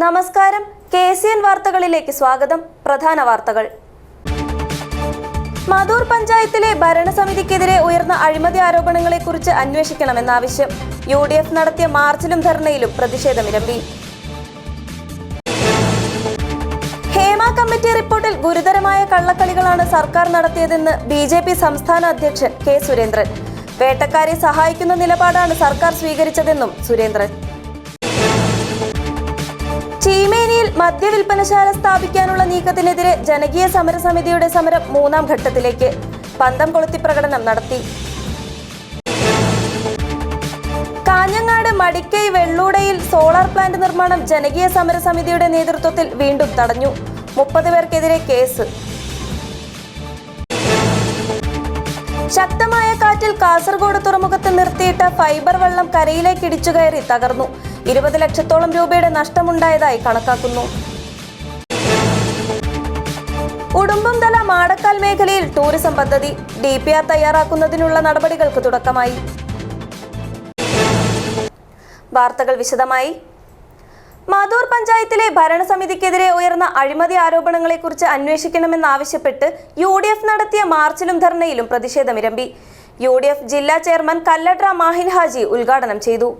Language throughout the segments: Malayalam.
നമസ്കാരം. KCN വാർത്തകളിലേക്ക് സ്വാഗതം. പ്രധാന വാർത്തകൾ. മധൂർ പഞ്ചായത്തിലെ ഭരണസമിതിക്കെതിരെ ഉയർന്ന അഴിമതി ആരോപണങ്ങളെക്കുറിച്ച് അന്വേഷിക്കണമെന്ന ആവശ്യം. UDF നടത്തിയ മാർച്ചിലും ധർണയിലും പ്രതിഷേധമിരമ്പി. ഹേമ കമ്മിറ്റി റിപ്പോർട്ടിൽ ഗുരുതരമായ കള്ളക്കളികളാണ് സർക്കാർ നടത്തിയതെന്ന് BJP സംസ്ഥാന അധ്യക്ഷൻ K. സുരേന്ദ്രൻ. വേട്ടക്കാരെ സഹായിക്കുന്ന നിലപാടാണ് സർക്കാർ സ്വീകരിച്ചതെന്നും സുരേന്ദ്രൻ. ചീമേനിയിൽ മദ്യവിൽപ്പനശാല സ്ഥാപിക്കാനുള്ള നീക്കത്തിനെതിരെ ജനകീയ സമരസമിതിയുടെ സമരം 3ാം ഘട്ടത്തിലേക്ക്. പന്തം കൊളുത്തി പ്രകടനം നടത്തി. കാഞ്ഞങ്ങാട് മടിക്കൈ വെള്ളൂടയിൽ സോളാർ പ്ലാന്റ് നിർമ്മാണം ജനകീയ സമരസമിതിയുടെ നേതൃത്വത്തിൽ വീണ്ടും തടഞ്ഞു. 30 പേർക്കെതിരെ കേസ്. ശക്തമായ കാറ്റിൽ കാസർഗോഡ് തുറമുഖത്ത് നിർത്തിയിട്ട ഫൈബർ വള്ളം കരയിലേക്ക് ഇടിച്ചുകയറി തകർന്നു. 20 ലക്ഷത്തോളം രൂപയുടെ നഷ്ടമുണ്ടായതായി കണക്കാക്കുന്നു. ഉടുമ്പുംതല മാടക്കാൽ മേഖലയിൽ ടൂറിസം പദ്ധതി DPR തയ്യാറാക്കുന്നതിനുള്ള നടപടികൾക്ക് തുടക്കമായി. വാർത്തകൾ വിശദമായി. മധൂർ പഞ്ചായത്തിലെ ഭരണസമിതിക്കെതിരെ ഉയർന്ന അഴിമതി ആരോപണങ്ങളെക്കുറിച്ച് അന്വേഷിക്കണമെന്നാവശ്യപ്പെട്ട് UDF നടത്തിയ മാർച്ചിലും ധർണയിലും പ്രതിഷേധമിരമ്പി. UDF ജില്ലാ ചെയർമാൻ കല്ലട്ര മാഹിൻ ഹാജി ഉദ്ഘാടനം ചെയ്തു.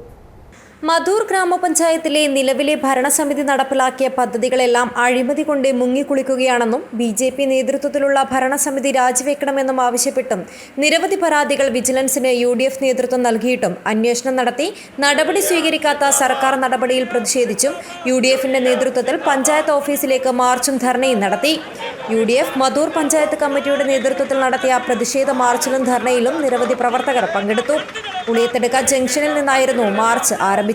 മധൂർ ഗ്രാമപഞ്ചായത്തിലെ നിലവിലെ ഭരണസമിതി നടപ്പിലാക്കിയ പദ്ധതികളെല്ലാം അഴിമതി കൊണ്ട് മുങ്ങിക്കുളിക്കുകയാണെന്നും BJP നേതൃത്വത്തിലുള്ള ഭരണസമിതി രാജിവെക്കണമെന്നും ആവശ്യപ്പെട്ടും നിരവധി പരാതികൾ വിജിലൻസിന് UDF നേതൃത്വം നൽകിയിട്ടും അന്വേഷണം നടത്തി നടപടി സ്വീകരിക്കാത്ത സർക്കാർ നടപടിയിൽ പ്രതിഷേധിച്ചും UDFന്റെ നേതൃത്വത്തിൽ പഞ്ചായത്ത് ഓഫീസിലേക്ക് മാർച്ചും ധർണയും നടത്തി. UDF മധൂർ പഞ്ചായത്ത് കമ്മിറ്റിയുടെ നേതൃത്വത്തിൽ നടത്തിയ പ്രതിഷേധ മാർച്ചിലും ധർണയിലും നിരവധി പ്രവർത്തകർ പങ്കെടുത്തു. ഉളിയത്തെടുക്ക ജംഗ്ഷനിൽ നിന്നായിരുന്നു മാർച്ച് ആരംഭിച്ചത്.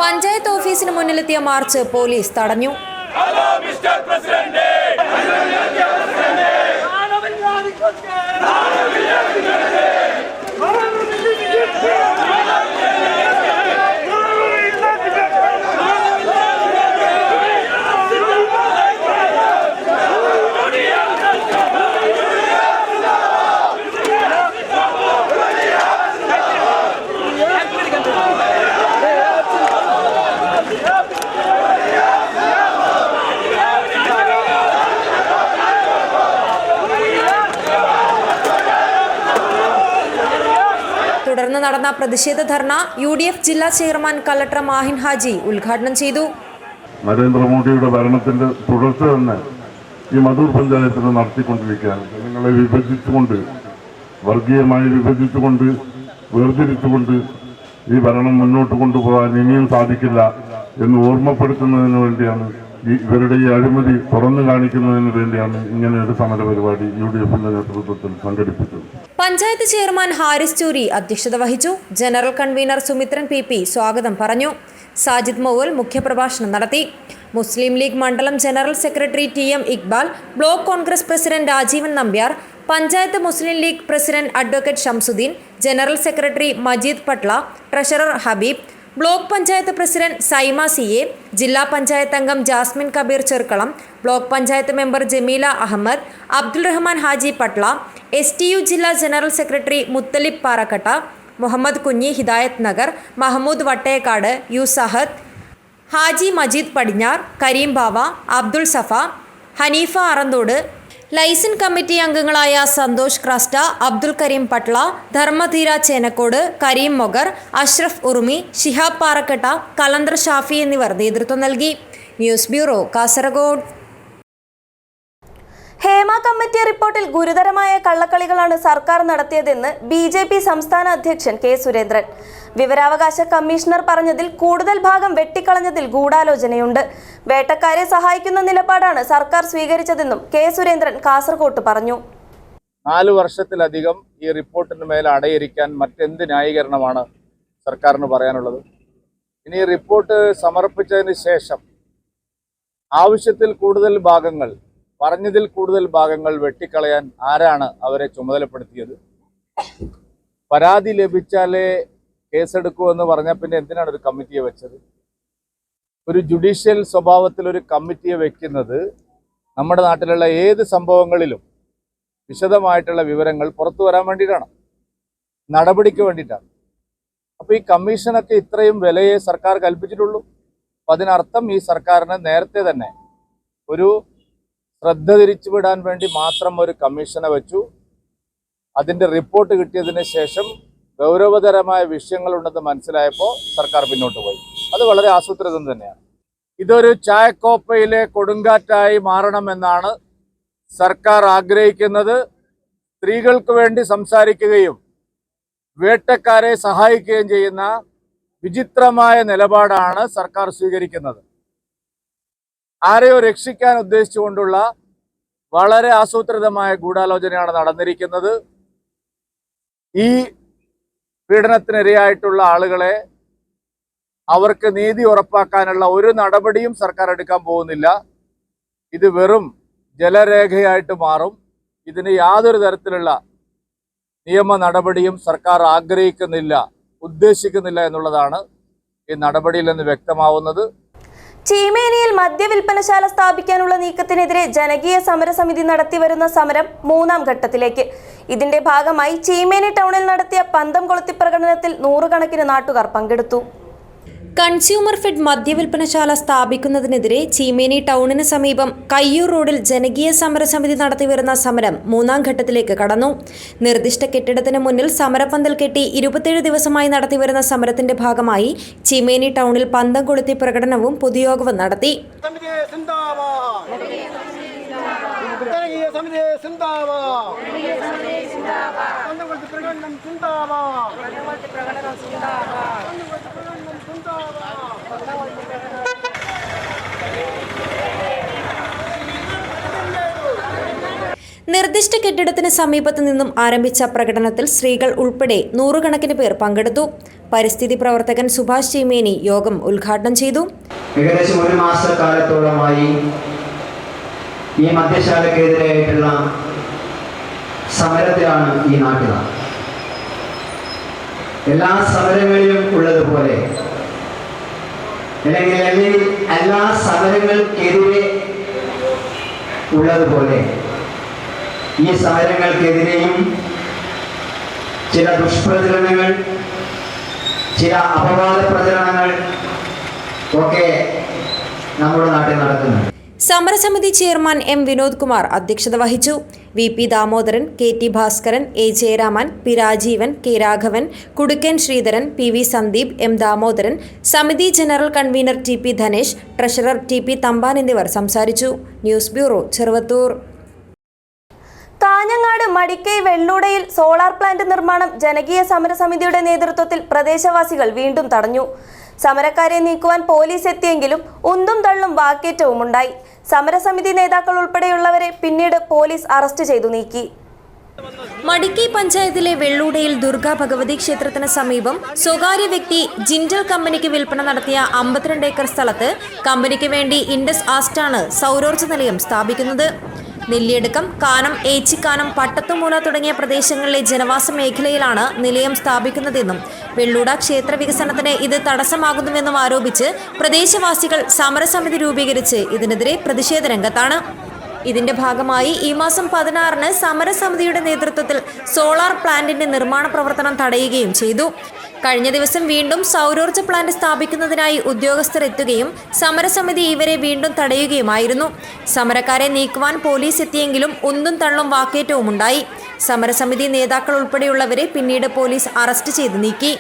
പഞ്ചായത്ത് ഓഫീസിന് മുന്നിലെത്തിയ മാർച്ച് പോലീസ് തടഞ്ഞു. തുടർന്ന് നടന്ന പ്രതിഷേധ ധർണ UDF ജില്ലാ ചെയർമാൻ കല്ലട്ര മാഹിൻ ഹാജി ഉദ്ഘാടനം ചെയ്തു. നരേന്ദ്രമോദിയുടെ ഭരണത്തിന്റെ തുടർച്ച തന്നെ ഈ മധൂർ പഞ്ചായത്തിന് നടത്തിക്കൊണ്ടിരിക്കുകയാണ്. ജനങ്ങളെ വിഭജിച്ചുകൊണ്ട്, വർഗീയമായി വിഭജിച്ചുകൊണ്ട്, വേർതിരിച്ചുകൊണ്ട് ഈ ഭരണം മുന്നോട്ട് കൊണ്ടുപോകാൻ ഇനിയും സാധിക്കില്ല എന്ന് ഓർമ്മപ്പെടുത്തുന്നതിന് വേണ്ടിയാണ്, ഇവരുടെ ഈ അഴിമതി തുറന്നു കാണിക്കുന്നതിന് വേണ്ടിയാണ് ഇങ്ങനെ ഒരു സമര പരിപാടി UDFന്റെ നേതൃത്വത്തിൽ സംഘടിപ്പിച്ചത്. പഞ്ചായത്ത് ചെയർമാൻ ഹാരിസ് ചൂരി അധ്യക്ഷത വഹിച്ചു. ജനറൽ കൺവീനർ സുമിത്രൻ PP സ്വാഗതം പറഞ്ഞു. സാജിദ് മൗൽ മുഖ്യപ്രഭാഷണം നടത്തി. മുസ്ലിം ലീഗ് മണ്ഡലം general secretary TM Iqbal, block Congress president Rajeevan Nambiar, panchayat Muslim League president advocate Shamsuddin, general secretary Majeed Patla, treasurer Habeeb, block panchayat president Saima CA, ജില്ലാ പഞ്ചായത്ത് അംഗം Jasmine Kabeer Cherkalam, block panchayat member Jameela Ahammed, Abdul Rahman Haji Patla, STU ജില്ലാ ജനറൽ സെക്രട്ടറി മുത്തലിബ് പാറക്കട്ട, മുഹമ്മദ് കുഞ്ഞി ഹിദായത്ത് നഗർ, മഹമ്മൂദ് വട്ടേക്കാട്, യുസഹദ്, ഹാജി മജീദ് പടിഞ്ഞാർ, കരീം ബാവ, അബ്ദുൾ സഫ, ഹനീഫ അറന്തോട്, ലൈസൻ കമ്മിറ്റി അംഗങ്ങളായ സന്തോഷ് ക്രാസ്റ്റ, അബ്ദുൽ കരീം പട്ല, ധർമ്മധീര ചേനക്കോട്, കരീം മൊഗർ, അഷ്റഫ് ഉറുമി, ഷിഹാബ് പാറക്കട്ട, കലന്തർ ഷാഫി എന്നിവർ നേതൃത്വം നൽകി. News bureau, Kasaragod. Hema committee റിപ്പോർട്ടിൽ ഗുരുതരമായ കള്ളക്കളികളാണ് സർക്കാർ നടത്തിയതെന്ന് BJP സംസ്ഥാന അധ്യക്ഷൻ K. സുരേന്ദ്രൻ. വിവരാവകാശ കമ്മീഷണർ പറഞ്ഞതിൽ കൂടുതൽ ഭാഗം വെട്ടിക്കളഞ്ഞതിൽ ഗൂഢാലോചനയുണ്ട്. വേട്ടക്കാരെ സഹായിക്കുന്ന നിലപാടാണ് സർക്കാർ സ്വീകരിച്ചതെന്നും K. സുരേന്ദ്രൻ കാസർകോട്ട് പറഞ്ഞു. 4 വർഷത്തിലധികം ഈ റിപ്പോർട്ടിന് മേൽ അടയിരിക്കാൻ മറ്റെന്ത് ന്യായീകരണമാണ് സർക്കാരിന് പറയാനുള്ളത്? ഇനി ഈ റിപ്പോർട്ട് സമർപ്പിച്ചതിന് ശേഷം ആവശ്യത്തിൽ കൂടുതൽ ഭാഗങ്ങൾ, പറഞ്ഞതിൽ കൂടുതൽ ഭാഗങ്ങൾ വെട്ടിക്കളയാൻ ആരാണ് അവരെ ചുമതലപ്പെടുത്തിയത്? പരാതി ലഭിച്ചാലേ കേസെടുക്കൂ എന്ന് പറഞ്ഞാൽ പിന്നെ എന്തിനാണ് ഒരു കമ്മിറ്റിയെ വെച്ചത്? ഒരു ജുഡീഷ്യൽ സ്വഭാവത്തിൽ ഒരു കമ്മിറ്റിയെ വെക്കുന്നത് നമ്മുടെ നാട്ടിലുള്ള ഏത് സംഭവങ്ങളിലും വിശദമായിട്ടുള്ള വിവരങ്ങൾ പുറത്തു വരാൻ വേണ്ടിയിട്ടാണ്, നടപടിക്ക് വേണ്ടിയിട്ടാണ്. അപ്പോൾ ഈ കമ്മീഷനൊക്കെ ഇത്രയും വിലയെ സർക്കാർ കൽപ്പിച്ചിട്ടുള്ളൂ. അപ്പം അതിനർത്ഥം ഈ സർക്കാരിന് നേരത്തെ തന്നെ ഒരു ശ്രദ്ധ തിരിച്ചുവിടാൻ വേണ്ടി മാത്രം ഒരു കമ്മീഷനെ വെച്ചു. അതിൻ്റെ റിപ്പോർട്ട് കിട്ടിയതിന് ശേഷം ഗൗരവതരമായ വിഷയങ്ങളുണ്ടെന്ന് മനസ്സിലായപ്പോൾ സർക്കാർ പിന്നോട്ട് പോയി. അത് വളരെ ആസൂത്രിതം തന്നെയാണ്. ഇതൊരു ചായക്കോപ്പയിലെ കൊടുങ്കാറ്റായി മാറണമെന്നാണ് സർക്കാർ ആഗ്രഹിക്കുന്നത്. സ്ത്രീകൾക്ക് വേണ്ടി സംസാരിക്കുകയും വേട്ടക്കാരെ സഹായിക്കുകയും ചെയ്യുന്ന വിചിത്രമായ നിലപാടാണ് സർക്കാർ സ്വീകരിക്കുന്നത്. ആരെയോ രക്ഷിക്കാൻ ഉദ്ദേശിച്ചുകൊണ്ടുള്ള വളരെ ആസൂത്രിതമായ ഗൂഢാലോചനയാണ് നടന്നിരിക്കുന്നത്. ഈ പീഡനത്തിനിരയായിട്ടുള്ള ആളുകളെ അവർക്ക് നീതി ഉറപ്പാക്കാനുള്ള ഒരു നടപടിയും സർക്കാർ എടുക്കാൻ പോകുന്നില്ല. ഇത് വെറും ജലരേഖയായിട്ട് മാറും. ഇതിന് യാതൊരു തരത്തിലുള്ള നിയമ നടപടിയും സർക്കാർ ആഗ്രഹിക്കുന്നില്ല, ഉദ്ദേശിക്കുന്നില്ല എന്നുള്ളതാണ് ഈ നടപടിയിൽ നിന്ന് വ്യക്തമാവുന്നത്. ചീമേനിയിൽ മദ്യവിൽപ്പനശാല സ്ഥാപിക്കാനുള്ള നീക്കത്തിനെതിരെ ജനകീയ സമരസമിതി നടത്തിവരുന്ന സമരം 3ാം ഘട്ടത്തിലേക്ക്. ഇതിന്റെ ഭാഗമായി ചീമേനി ടൗണിൽ നടത്തിയ പന്തം കൊളുത്തി പ്രകടനത്തിൽ 100 കണക്കിന് നാട്ടുകാർ പങ്കെടുത്തു. കൺസ്യൂമർ ഫെഡ് മദ്യവിൽപ്പനശാല സ്ഥാപിക്കുന്നതിനെതിരെ ചീമേനി ടൗണിന് സമീപം കയ്യൂർ റോഡിൽ ജനകീയ സമരസമിതി നടത്തിവരുന്ന സമരം 3ാം ഘട്ടത്തിലേക്ക് കടന്നു. നിർദ്ദിഷ്ട കെട്ടിടത്തിന് മുന്നിൽ സമരപന്തൽ കെട്ടി 27 ദിവസമായി നടത്തിവരുന്ന സമരത്തിന്റെ ഭാഗമായി ചീമേനി ടൗണിൽ പന്തം കൊളുത്തി പ്രകടനവും പൊതുയോഗവും നടത്തി. നിർദ്ദിഷ്ട കെട്ടിടത്തിന് സമീപത്ത് നിന്നും ആരംഭിച്ച പ്രകടനത്തിൽ സ്ത്രീകൾ ഉൾപ്പെടെ 100 കണക്കിന് പേർ പങ്കെടുത്തു. പരിസ്ഥിതി പ്രവർത്തകൻ സുഭാഷ് ചീമേനി യോഗം ഉദ്ഘാടനം ചെയ്തു. ഏകദേശം 1 മാസക്കാലത്തോളമായി ഈ മദ്യശാലക്കെതിരായിട്ടുള്ള സമരത്തിലാണ് ഈ നാട്ടുകാർ. എല്ലാ സമരങ്ങളിലും ഉള്ളതുപോലെ അല്ലെങ്കിൽ എല്ലാ സമരങ്ങൾക്കെതിരെ ഉള്ളതുപോലെ ഈ സമരങ്ങൾക്കെതിരെയും ചില ദുഷ്പ്രചരണങ്ങൾ, ചില അപവാദ പ്രചരണങ്ങൾ ഒക്കെ നമ്മുടെ നാട്ടിൽ നടക്കുന്നുണ്ട്. സമരസമിതി ചെയർമാൻ എം വിനോദ് കുമാർ അധ്യക്ഷത വഹിച്ചു. VP Damodaran, KT Bhaskaran, A Jayaraman, P Rajeevan, K Raghavan, Kudukkan Sreedharan, PV Sandeep, M Damodaran, സമിതി general convener TP Dhanesh, treasurer TP Thampan എന്നിവർ സംസാരിച്ചു. News bureau, Cheruvathur. കാഞ്ഞങ്ങാട് മടിക്കൈ വെള്ളൂടയിൽ സോളാർ പ്ലാന്റ് നിർമ്മാണം ജനകീയ സമരസമിതിയുടെ നേതൃത്വത്തിൽ പ്രദേശവാസികൾ വീണ്ടും തടഞ്ഞു. സമരക്കാരെ നീക്കുവാൻ പോലീസ് എത്തിയെങ്കിലും ഉന്തും തള്ളും വാക്കേറ്റവും ഉണ്ടായി. സമരസമിതി നേതാക്കൾ ഉൾപ്പെടെയുള്ളവരെ പിന്നീട് പോലീസ് അറസ്റ്റ് ചെയ്തു നീക്കി. മടിക്കൈ പഞ്ചായത്തിലെ വെള്ളൂടയിൽ ദുർഗാ ഭഗവതി ക്ഷേത്രത്തിന് സമീപം സ്വകാര്യ വ്യക്തി ജിൻഡൽ കമ്പനിക്ക് വിൽപ്പന നടത്തിയ 52 ഏക്കർ സ്ഥലത്ത് കമ്പനിക്ക് വേണ്ടി ഇൻഡസ് ആസ്റ്റാണ് സൗരോർജ്ജ നിലയം സ്ഥാപിക്കുന്നത്. നെല്ലിയടുക്കം, കാനം, ഏച്ചിക്കാനം, പട്ടത്തുമൂല തുടങ്ങിയ പ്രദേശങ്ങളിലെ ജനവാസ മേഖലയിലാണ് നിലയം സ്ഥാപിക്കുന്നതെന്നും വെള്ളൂട ക്ഷേത്ര വികസനത്തിന് ഇത് തടസ്സമാകുന്നുവെന്നും ആരോപിച്ച് പ്രദേശവാസികൾ സമരസമിതി രൂപീകരിച്ച് ഇതിനെതിരെ പ്രതിഷേധ രംഗത്താണ്. ഇതിന്റെ ഭാഗമായി ഈ മാസം 16-ന് സമരസമിതിയുടെ നേതൃത്വത്തിൽ സോളാർ പ്ലാന്റിന്റെ നിർമ്മാണ പ്രവർത്തനം തടയുകയും ചെയ്തു. കഴിഞ്ഞ ദിവസം വീണ്ടും സൗരോർജ്ജ പ്ലാന്റ് സ്ഥാപിക്കുന്നതിനായി ഉദ്യോഗസ്ഥർ എത്തുകയും സമരസമിതി ഇവരെ വീണ്ടും തടയുകയുമായിരുന്നു. സമരക്കാരെ നീക്കുവാൻ പോലീസ് എത്തിയെങ്കിലും ഉന്തും തള്ളും വാക്കേറ്റവും ഉണ്ടായി. സമരസമിതി നേതാക്കൾ ഉൾപ്പെടെയുള്ളവരെ പിന്നീട് പോലീസ് അറസ്റ്റ് ചെയ്ത് നീക്കി.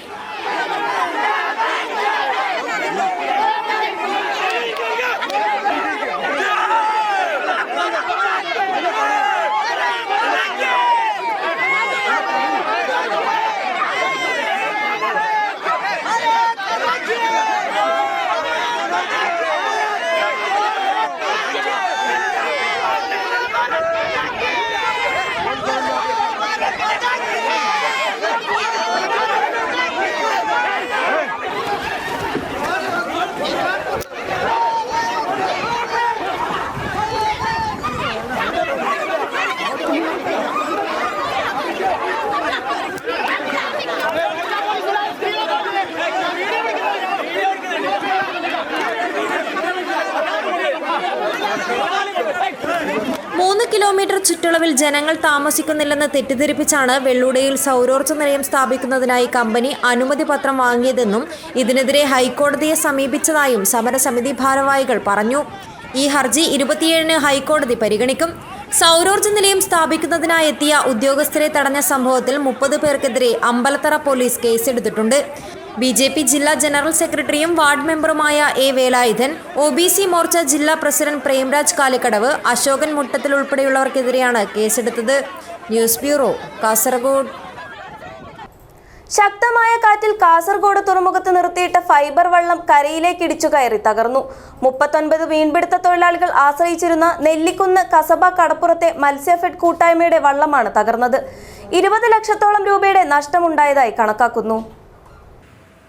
കിലോമീറ്റർ ചുറ്റളവിൽ ജനങ്ങൾ താമസിക്കുന്നില്ലെന്ന് തെറ്റിദ്ധരിപ്പിച്ചാണ് വെള്ളൂടയിൽ സൗരോർജ്ജ നിലയം സ്ഥാപിക്കുന്നതിനായി കമ്പനി അനുമതി പത്രം വാങ്ങിയതെന്നും ഇതിനെതിരെ ഹൈക്കോടതിയെ സമീപിച്ചതായും സമരസമിതി ഭാരവാഹികൾ പറഞ്ഞു. ഈ ഹർജി 27-ന് ഹൈക്കോടതി പരിഗണിക്കും. സൗരോർജ്ജ നിലയം സ്ഥാപിക്കുന്നതിനായി എത്തിയ ഉദ്യോഗസ്ഥരെ തടഞ്ഞ സംഭവത്തിൽ 30 പേർക്കെതിരെ അമ്പലത്തറ പോലീസ് കേസെടുത്തിട്ടുണ്ട്. BJP ജില്ലാ ജനറൽ സെക്രട്ടറിയും വാർഡ് മെമ്പറുമായ A. വേലായുധൻ, OBC മോർച്ച ജില്ലാ പ്രസിഡന്റ് പ്രേംരാജ് കാലിക്കടവ്, അശോകൻ മുട്ടത്തിൽ ഉൾപ്പെടെയുള്ളവർക്കെതിരെയാണ് കേസെടുത്തത്. News bureau, Kasaragod. ശക്തമായ കാറ്റിൽ കാസർഗോഡ് തുറമുഖത്ത് നിർത്തിയിട്ട ഫൈബർ വള്ളം കരയിലേക്ക് ഇടിച്ചു കയറി തകർന്നു. 39 മീൻപിടുത്ത തൊഴിലാളികൾ ആശ്രയിച്ചിരുന്ന നെല്ലിക്കുന്ന് കസബ കടപ്പുറത്തെ മത്സ്യഫെഡ് കൂട്ടായ്മയുടെ വള്ളമാണ് തകർന്നത്. 20 ലക്ഷത്തോളം രൂപയുടെ നഷ്ടമുണ്ടായതായി കണക്കാക്കുന്നു.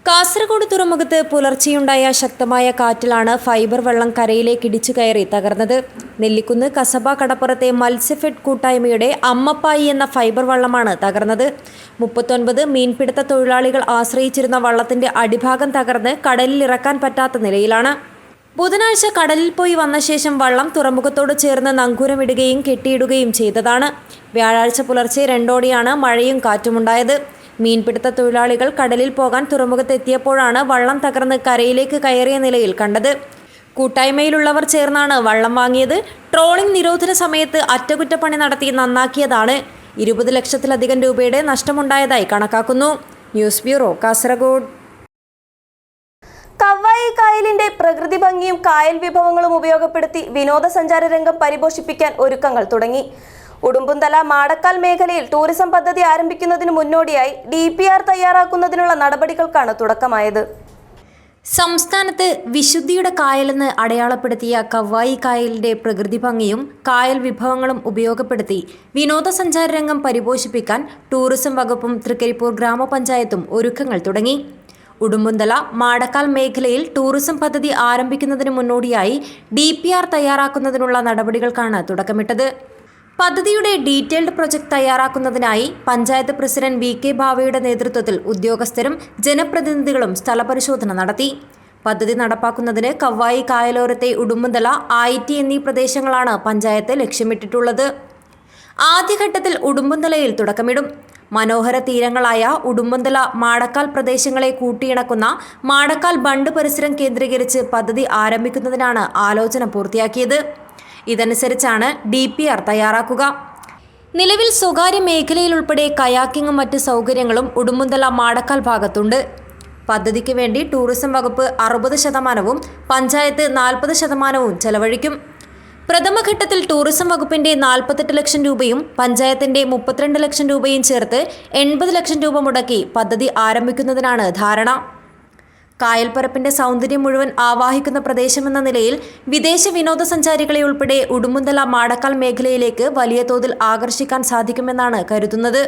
കാസർഗോഡ് തുറമുഖത്ത് പുലർച്ചെയുണ്ടായ ശക്തമായ കാറ്റിലാണ് ഫൈബർ വള്ളം കരയിലേക്ക് ഇടിച്ചു കയറി തകർന്നത്. നെല്ലിക്കുന്ന് കസബ കടപ്പുറത്തെ മത്സ്യഫെഡ് കൂട്ടായ്മയുടെ അമ്മപ്പായി എന്ന ഫൈബർ വള്ളമാണ് തകർന്നത്. 39 മീൻപിടുത്ത തൊഴിലാളികൾ ആശ്രയിച്ചിരുന്ന വള്ളത്തിന്റെ അടിഭാഗം തകർന്ന് കടലിൽ ഇറക്കാൻ പറ്റാത്ത നിലയിലാണ്. ബുധനാഴ്ച കടലിൽ പോയി വന്ന ശേഷം വള്ളം തുറമുഖത്തോട് ചേർന്ന് നങ്കൂരമിടുകയും കെട്ടിയിടുകയും ചെയ്തതാണ്. വ്യാഴാഴ്ച പുലർച്ചെ 2 മഴയും കാറ്റുമുണ്ടായത്. മീൻപിടുത്ത തൊഴിലാളികൾ കടലിൽ പോകാൻ തുറമുഖത്തെത്തിയപ്പോഴാണ് വള്ളം തകർന്ന് കരയിലേക്ക് കയറിയ നിലയിൽ കണ്ടത്. കൂട്ടായ്മയിലുള്ളവർ ചേർന്നാണ് വള്ളം വാങ്ങിയത്. ട്രോളിംഗ് നിരോധന സമയത്ത് അറ്റകുറ്റപ്പണി നടത്തി നന്നാക്കിയതാണ്. 20 ലക്ഷത്തിലധികം രൂപയുടെ നഷ്ടമുണ്ടായതായി കണക്കാക്കുന്നു. News bureau, Kasaragod. കവ്വായി കായലിന്റെ പ്രകൃതി ഭംഗിയും കായൽ വിഭവങ്ങളും ഉപയോഗപ്പെടുത്തി വിനോദസഞ്ചാര രംഗം പരിപോഷിപ്പിക്കാൻ ഒരുക്കങ്ങൾ തുടങ്ങി. ഉടുമ്പുംതല മാടക്കാൽ മേഖലയിൽ ടൂറിസം പദ്ധതി ആരംഭിക്കുന്നതിന് മുന്നോടിയായി DPR തയ്യാറാക്കുന്നതിനുള്ള നടപടികൾക്കാണ് തുടക്കമായത്. സംസ്ഥാനത്ത് വിശുദ്ധിയുടെ കായലെന്ന് അടയാളപ്പെടുത്തിയ കവ്വായി കായലിന്റെ പ്രകൃതി ഭംഗിയും കായൽ വിഭവങ്ങളും ഉപയോഗപ്പെടുത്തി വിനോദസഞ്ചാര രംഗം പരിപോഷിപ്പിക്കാൻ ടൂറിസം വകുപ്പും തൃക്കരിപ്പൂർ ഗ്രാമപഞ്ചായത്തും ഒരുക്കങ്ങൾ തുടങ്ങി. ഉടുമ്പുംതല മാടക്കാൽ മേഖലയിൽ ടൂറിസം പദ്ധതി ആരംഭിക്കുന്നതിന് മുന്നോടിയായി DPR തയ്യാറാക്കുന്നതിനുള്ള നടപടികൾക്കാണ് തുടക്കമിട്ടത്. പദ്ധതിയുടെ ഡീറ്റെയിൽഡ് പ്രൊജക്ട് തയ്യാറാക്കുന്നതിനായി പഞ്ചായത്ത് പ്രസിഡന്റ് VK ഭാവയുടെ നേതൃത്വത്തിൽ ഉദ്യോഗസ്ഥരും ജനപ്രതിനിധികളും സ്ഥലപരിശോധന നടത്തി. പദ്ധതി നടപ്പാക്കുന്നതിന് കവ്വായി കായലോരത്തെ ഉടുമ്പുംതല, ആയിറ്റി എന്നീ പ്രദേശങ്ങളാണ് പഞ്ചായത്ത് ലക്ഷ്യമിട്ടിട്ടുള്ളത്. ആദ്യഘട്ടത്തിൽ ഉടുമ്പുംതലയിൽ തുടക്കമിടും. മനോഹര തീരങ്ങളായ ഉടുമ്പുംതല മാടക്കാൽ പ്രദേശങ്ങളെ കൂട്ടിയിണക്കുന്ന മാടക്കാൽ ബണ്ട് പരിസരം കേന്ദ്രീകരിച്ച് പദ്ധതി ആരംഭിക്കുന്നതിനാണ് ആലോചന പൂർത്തിയാക്കിയത്. ഇതനുസരിച്ചാണ് DPR തയ്യാറാക്കുക. നിലവിൽ സ്വകാര്യ മേഖലയിലുൾപ്പെടെ കയാക്കിങ്ങും മറ്റ് സൗകര്യങ്ങളും ഉടുമ്പുംതല മാടക്കാൽ ഭാഗത്തുണ്ട്. പദ്ധതിക്ക് വേണ്ടി ടൂറിസം വകുപ്പ് 60%, പഞ്ചായത്ത് 40% ചെലവഴിക്കും. പ്രഥമഘട്ടത്തിൽ ടൂറിസം വകുപ്പിന്റെ 48 ലക്ഷം രൂപയും പഞ്ചായത്തിന്റെ 32 ലക്ഷം രൂപയും ചേർത്ത് 80 ലക്ഷം രൂപ മുടക്കി പദ്ധതി ആരംഭിക്കുന്നതിനാണ് ധാരണ. കായൽപ്പരപ്പിന്റെ സൗന്ദര്യം മുഴുവൻ ആവാഹിക്കുന്ന പ്രദേശമെന്ന നിലയിൽ വിദേശ വിനോദസഞ്ചാരികളെ ഉൾപ്പെടെ ഉടുമ്പുംതല മാടക്കാൽ മേഖലയിലേക്ക് വലിയ തോതിൽ ആകർഷിക്കാൻ സാധിക്കുമെന്നാണ് കരുതുന്നത്.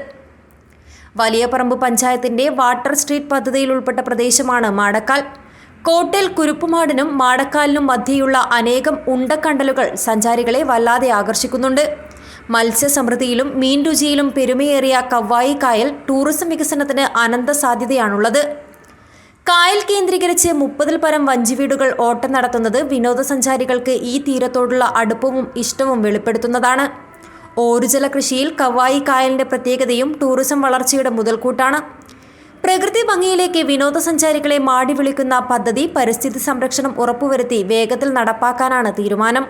വലിയപറമ്പ് പഞ്ചായത്തിന്റെ വാട്ടർ സ്ട്രീറ്റ് പദ്ധതിയിൽ ഉൾപ്പെട്ട പ്രദേശമാണ് മാടക്കാൽ. കോട്ടേൽ കുരുപ്പുമാടിനും മാടക്കാലിനും മധ്യയുള്ള അനേകം ഉണ്ടക്കണ്ടലുകൾ സഞ്ചാരികളെ വല്ലാതെ ആകർഷിക്കുന്നുണ്ട്. മത്സ്യസമൃദ്ധിയിലും മീൻ രുചിയിലും പെരുമയേറിയ കവ്വായി കായൽ ടൂറിസം വികസനത്തിന് അനന്ത സാധ്യതയാണുള്ളത്. കായൽ കേന്ദ്രീകരിച്ച് 30-ൽ പരം വഞ്ചിവീടുകൾ ഓട്ടം നടത്തുന്നത് വിനോദസഞ്ചാരികൾക്ക് ഈ തീരത്തോടുള്ള അടുപ്പവും ഇഷ്ടവും വെളിപ്പെടുത്തുന്നതാണ്. ഓരുജല കൃഷിയിൽ കവ്വായി കായലിന്റെ പ്രത്യേകതയും ടൂറിസം വളർച്ചയുടെ മുതൽക്കൂട്ടാണ്. പ്രകൃതി ഭംഗിയിലേക്ക് വിനോദസഞ്ചാരികളെ മാടി വിളിക്കുന്ന പദ്ധതി പരിസ്ഥിതി സംരക്ഷണം ഉറപ്പുവരുത്തി വേഗത്തിൽ നടപ്പാക്കാനാണ് തീരുമാനം.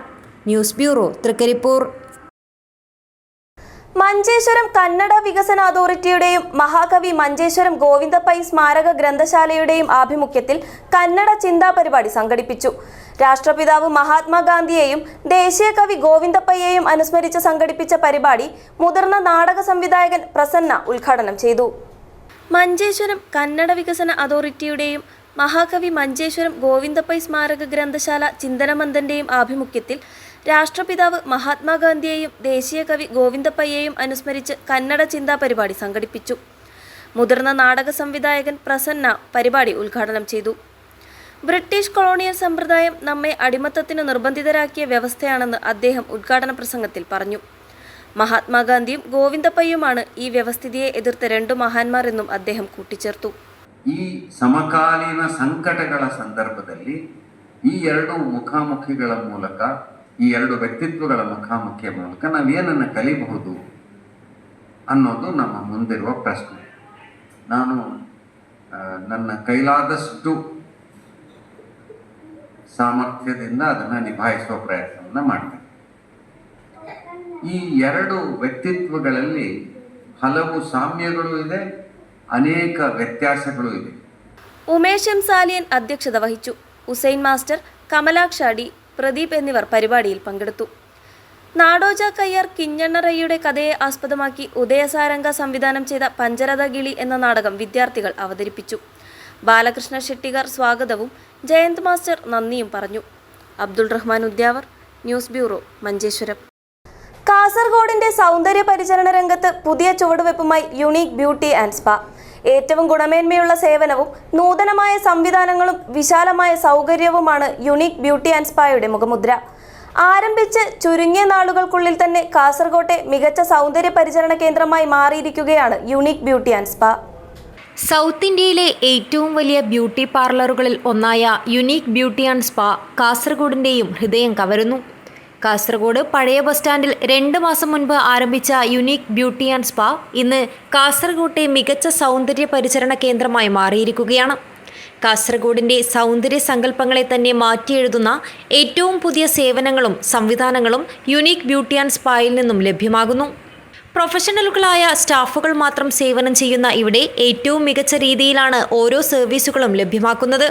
News bureau, Trikaripur. മഞ്ചേശ്വരം കന്നഡ വികസന അതോറിറ്റിയുടെയും മഹാകവി മഞ്ചേശ്വരം ഗോവിന്ദപ്പൈ സ്മാരക ഗ്രന്ഥശാലയുടെയും ആഭിമുഖ്യത്തിൽ കന്നഡ ചിന്താ പരിപാടി സംഘടിപ്പിച്ചു. രാഷ്ട്രപിതാവ് മഹാത്മാഗാന്ധിയെയും ദേശീയ കവി ഗോവിന്ദപ്പയ്യെയും അനുസ്മരിച്ച് സംഘടിപ്പിച്ച പരിപാടി മുതിർന്ന നാടക സംവിധായകൻ പ്രസന്ന ഉദ്ഘാടനം ചെയ്തു. മഞ്ചേശ്വരം കന്നഡ വികസന അതോറിറ്റിയുടെയും മഹാകവി മഞ്ചേശ്വരം ഗോവിന്ദപ്പൈ സ്മാരക ഗ്രന്ഥശാല ചിന്തനമന്ദന്റെയും ആഭിമുഖ്യത്തിൽ രാഷ്ട്രപിതാവ് മഹാത്മാഗാന്ധിയെയും ദേശീയ കവി ഗോവിന്ദപ്പയ്യെയും അനുസ്മരിച്ച് കന്നഡ ചിന്താ പരിപാടി സംഘടിപ്പിച്ചു. മുതിർന്ന നാടക സംവിധായകൻ പ്രസന്ന പരിപാടി ഉദ്ഘാടനം ചെയ്തു. ബ്രിട്ടീഷ് കൊളോണിയൽ സമ്പ്രദായം നമ്മെ അടിമത്തത്തിന് നിർബന്ധിതരാക്കിയ വ്യവസ്ഥയാണെന്ന് അദ്ദേഹം ഉദ്ഘാടന പ്രസംഗത്തിൽ പറഞ്ഞു. മഹാത്മാഗാന്ധിയും ഗോവിന്ദപ്പയ്യുമാണ് ഈ വ്യവസ്ഥിതിയെ എതിർത്ത 2 മഹാന്മാർ എന്നും അദ്ദേഹം കൂട്ടിച്ചേർത്തു. ಈ ಸಮಕಾಲೀನ ಸಂಕಟಗಳ ಸಂದರ್ಭದಲ್ಲಿ ಈ 2 ಮುಖಾಮುಖಿಗಳ ಮೂಲಕ ಈ ಎರಡು ವ್ಯಕ್ತಿತ್ವಗಳ ಮುಖಾಮುಖಿಯ ಮೂಲಕ ನಾವೇನನ್ನು ಕಲಿಬಹುದು ಅನ್ನೋದು ನಮ್ಮ ಮುಂದಿರುವ ಪ್ರಶ್ನೆ. ನಾನು ನನ್ನ ಕೈಲಾದಷ್ಟು ಸಾಮರ್ಥ್ಯದಿಂದ ಅದನ್ನು ನಿಭಾಯಿಸುವ ಪ್ರಯತ್ನವನ್ನು ಮಾಡ್ತೇನೆ. ಈ ಎರಡು ವ್ಯಕ್ತಿತ್ವಗಳಲ್ಲಿ ಹಲವು ಸಾಮ್ಯಗಳು ಇದೆ, ಅನೇಕ ವ್ಯತ್ಯಾಸಗಳು ಇದೆ. ഉമേഷ് എം സാലിയൻ അധ്യക്ഷത വഹിച്ചു. ഹുസൈൻ മാസ്റ്റർ, കമലാക്ഷാടി, പ്രദീപ് എന്നിവർ പരിപാടിയിൽ പങ്കെടുത്തു. നാടോജ കയ്യാർ കിഞ്ഞണ്ണറയ്യുടെ കഥയെ ആസ്പദമാക്കി ഉദയസാരംഗ സംവിധാനം ചെയ്ത പഞ്ചരഥ കിളി എന്ന നാടകം വിദ്യാർത്ഥികൾ അവതരിപ്പിച്ചു. ബാലകൃഷ്ണ ഷെട്ടിഗർ സ്വാഗതവും ജയന്ത് മാസ്റ്റർ നന്ദിയും പറഞ്ഞു. Abdul Rahman Udyavar, news bureau, Manjeshwaram. കാസർഗോഡിന്റെ സൗന്ദര്യ പരിചരണ രംഗത്ത് പുതിയ ചുവടുവെപ്പുമായി യുണീക്ക് ബ്യൂട്ടി ആൻഡ് സ്പാ. ഏറ്റവും ഗുണമേന്മയുള്ള സേവനവും നൂതനമായ സംവിധാനങ്ങളും വിശാലമായ സൗകര്യവുമാണ് യുണീക്ക് ബ്യൂട്ടി ആൻഡ് സ്പായുടെ മുഖമുദ്ര. ആരംഭിച്ച് ചുരുങ്ങിയ നാളുകൾക്കുള്ളിൽ തന്നെ കാസർഗോട്ടെ മികച്ച സൗന്ദര്യ പരിചരണ കേന്ദ്രമായി മാറിയിരിക്കുകയാണ് unique beauty and spa. South ഇന്ത്യയിലെ ഏറ്റവും വലിയ ബ്യൂട്ടി പാർലറുകളിൽ ഒന്നായ യുണീക്ക് ബ്യൂട്ടി ആൻഡ് സ്പാ കാസർഗോഡിൻ്റെയും ഹൃദയം കവരുന്നു. കാസർഗോഡ് പഴയ ബസ് സ്റ്റാൻഡിൽ 2 മാസം മുൻപ് ആരംഭിച്ച യുണീക്ക് ബ്യൂട്ടി ആൻഡ് സ്പാ ഇന്ന് കാസർഗോട്ടെ മികച്ച സൗന്ദര്യ പരിചരണ കേന്ദ്രമായി മാറിയിരിക്കുകയാണ്. കാസർഗോഡിൻ്റെ സൗന്ദര്യ സങ്കല്പങ്ങളെ തന്നെ മാറ്റിയെഴുതുന്ന ഏറ്റവും പുതിയ സേവനങ്ങളും സംവിധാനങ്ങളും യുണീക്ക് ബ്യൂട്ടി ആൻഡ് സ്പായിൽ നിന്നും ലഭ്യമാകുന്നു. പ്രൊഫഷണലുകളായ സ്റ്റാഫുകൾ മാത്രം സേവനം ചെയ്യുന്ന ഇവിടെ ഏറ്റവും മികച്ച രീതിയിലാണ് ഓരോ സർവീസുകളും ലഭ്യമാക്കുന്നത്.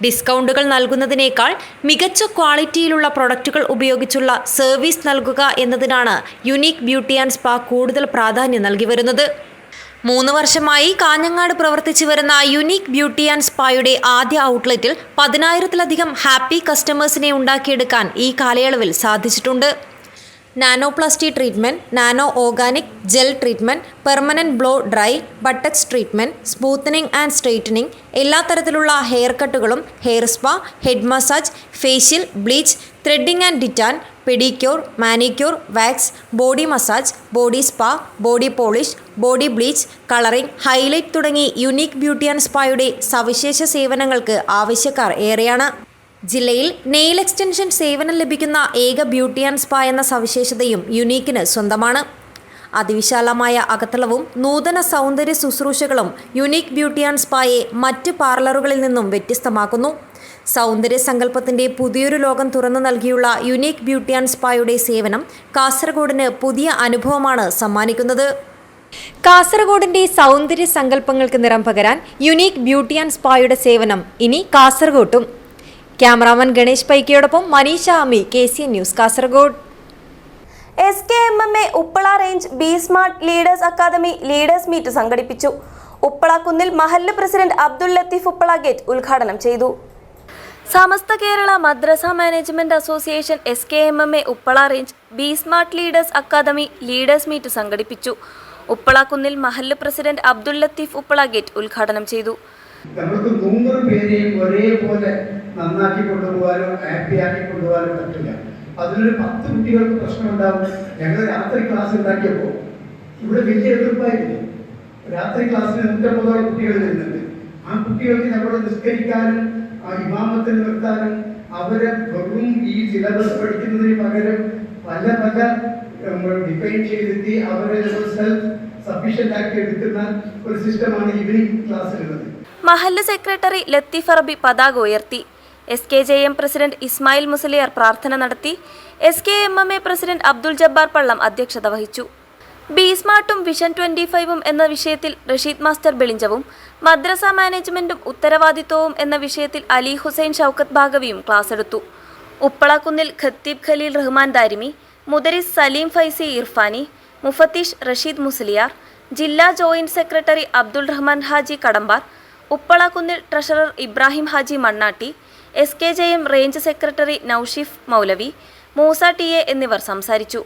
ഡിസ്കൗണ്ടുകൾ നൽകുന്നതിനേക്കാൾ മികച്ച ക്വാളിറ്റിയിലുള്ള പ്രൊഡക്റ്റുകൾ ഉപയോഗിച്ചുള്ള സർവീസ് നൽകുക എന്നതിനാണ് യുണീക്ക് ബ്യൂട്ടി ആൻഡ് സ്പാ കൂടുതൽ പ്രാധാന്യം നൽകി വരുന്നത്. 3 വർഷമായി കാഞ്ഞങ്ങാട് പ്രവർത്തിച്ചു വരുന്ന യുണീക്ക് ബ്യൂട്ടി ആൻഡ് സ്പായുടെ ആദ്യ ഔട്ട്ലെറ്റിൽ 10,000-ലധികം ഹാപ്പി കസ്റ്റമേഴ്സിനെ ഉണ്ടാക്കിയെടുക്കാൻ ഈ കാലയളവിൽ സാധിച്ചിട്ടുണ്ട്. Nanoplasty treatment, nano organic gel treatment, permanent blow dry, buttocks treatment, smoothening and straightening, എല്ലാ തരത്തിലുള്ള ഹെയർ കട്ടുകളും, hair spa, head massage, facial, bleach, threading and detan, pedicure, manicure, wax, body massage, body spa, body polish, body bleach, colouring, highlight തുടങ്ങി യുണീക്ക് ബ്യൂട്ടി ആൻഡ് സ്പായുടെ സവിശേഷ സേവനങ്ങൾക്ക് ആവശ്യക്കാർ ഏറെയാണ്. ജില്ലയിൽ നെയിൽ എക്സ്റ്റൻഷൻ സേവനം ലഭിക്കുന്ന ഏക ബ്യൂട്ടി ആൻഡ് സ്പാ എന്ന സവിശേഷതയും യുണീക്കിന് സ്വന്തമാണ്. അതിവിശാലമായ അകത്തളവും നൂതന സൗന്ദര്യ ശുശ്രൂഷകളും യുണീക്ക് ബ്യൂട്ടി ആൻഡ് സ്പായെ മറ്റ് പാർലറുകളിൽ നിന്നും വ്യത്യസ്തമാക്കുന്നു. സൗന്ദര്യ സങ്കല്പത്തിൻ്റെ പുതിയൊരു ലോകം തുറന്നു നൽകിയുള്ള യുണീക്ക് ബ്യൂട്ടി ആൻഡ് സ്പായുടെ സേവനം കാസർഗോഡിന് പുതിയ അനുഭവമാണ് സമ്മാനിക്കുന്നത്. കാസർഗോഡിൻ്റെ സൗന്ദര്യ സങ്കല്പങ്ങൾക്ക് നിറം പകരാൻ യുണീക്ക് ബ്യൂട്ടി ആൻഡ് സ്പായുടെ സേവനം ഇനി കാസർഗോട്ടും. ക്യാമറാമാൻ ഗണേഷ് പൈക്കയോടൊപ്പം Maneesha Ami, KCN news, Kasaragod. SKMMA Uppala range be smart leaders academy leaders meet സംഘടിപ്പിച്ചു. ഉപ്പള കുന്നിൽ മഹല്ല് പ്രസിഡന്റ് അബ്ദുൽ ലത്തീഫ് ഉപ്പള ഗേറ്റ് ഉദ്ഘാടനം ചെയ്തു. Samastha Kerala Madrasa management association SKMMA Uppala range be smart leaders academy leaders meet സംഘടിപ്പിച്ചു. ഉപ്പള കുന്നിൽ മഹല്ല് പ്രസിഡന്റ് അബ്ദുൽ ലത്തീഫ് ഉപ്പള ഗേറ്റ് ഉദ്ഘാടനം ചെയ്തു. നമുക്ക് 100 പേരെയും ഒരേപോലെ നന്നാക്കി കൊണ്ടുപോകാനോ ഹാപ്പി ആക്കി കൊണ്ടുപോകാനോ പറ്റില്ല. അതിലൊരു 10 കുട്ടികൾക്ക് പ്രശ്നം ഉണ്ടാവും. ഞങ്ങൾ രാത്രി ക്ലാസ് ഉണ്ടാക്കിയപ്പോൾ ഇവിടെ വലിയ എതിർപ്പായിരുന്നു. രാത്രി ക്ലാസ്സിൽ 150 കുട്ടികൾ വരുന്നുണ്ട്. ആ കുട്ടികൾക്ക് നമ്മൾ നിസ്കരിക്കാനും ഇമാമത്തിൽ നിർത്താനും അവരെ വെറും ഈ സിലബസ് പഠിക്കുന്നതിന് പകരം പല ഡിഫൈൻ ചെയ്തിട്ട് അവരെ സെൽഫ് സഫീഷ്യന്റ് ആക്കി എടുക്കുന്ന ഒരു സിസ്റ്റമാണ് ഈവനിംഗ് ക്ലാസ്സിലുള്ളത്. മഹല്ല് സെക്രട്ടറി ലത്തീഫ് അറബി പതാക ഉയർത്തി. SKJM പ്രസിഡന്റ് ഇസ്മായിൽ മുസലിയാർ പ്രാർത്ഥന നടത്തി. SKMMA പ്രസിഡന്റ് അബ്ദുൽ ജബ്ബാർ പള്ളം അധ്യക്ഷത വഹിച്ചു. ബി സ്മാർട്ടും വിഷൻ 25 എന്ന വിഷയത്തിൽ റഷീദ് മാസ്റ്റർ ബെളിഞ്ചവും മദ്രസ മാനേജ്മെന്റും ഉത്തരവാദിത്വവും എന്ന വിഷയത്തിൽ അലി ഹുസൈൻ ഷൗക്കത്ത് ഭാഗവിയും ക്ലാസ് എടുത്തു. ഉപ്പളക്കുന്നിൽ ഖത്തീബ് ഖലീൽ റഹ്മാൻ ദാരിമി, മുദരിസ് സലീം ഫൈസി ഇർഫാനി, മുഫത്തീഷ് റഷീദ് മുസ്ലിയാർ, ജില്ലാ ജോയിന്റ് സെക്രട്ടറി അബ്ദുൾ റഹ്മാൻ ഹാജി കടമ്പാർ, ഉപ്പളക്കുന്നിൽ treasurer Ibrahim Haji Mannatti, SKJM range secretary Naushif Moulavi, Moosa TA എന്നിവർ സംസാരിച്ചു.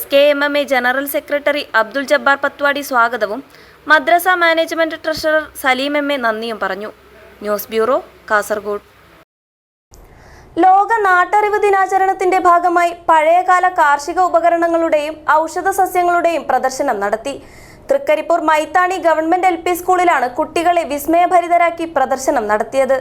SKMMA general secretary Abdul Jabbar Pathwadi സ്വാഗതവും മദ്രസ മാനേജ്മെന്റ് ട്രഷറർ സലീം MA നന്ദിയും പറഞ്ഞു. News bureau, Kasaragod. ലോക നാട്ടറിവ് ദിനാചരണത്തിന്റെ ഭാഗമായി പഴയകാല കാർഷിക ഉപകരണങ്ങളുടെയും ഔഷധ സസ്യങ്ങളുടെയും പ്രദർശനം നടത്തി. തൃക്കരിപ്പൂർ മൈത്താണി ഗവൺമെന്റ് LP സ്കൂളിലാണ് കുട്ടികളെ വിസ്മയഭരിതരാക്കി പ്രദർശനം നടത്തിയത്.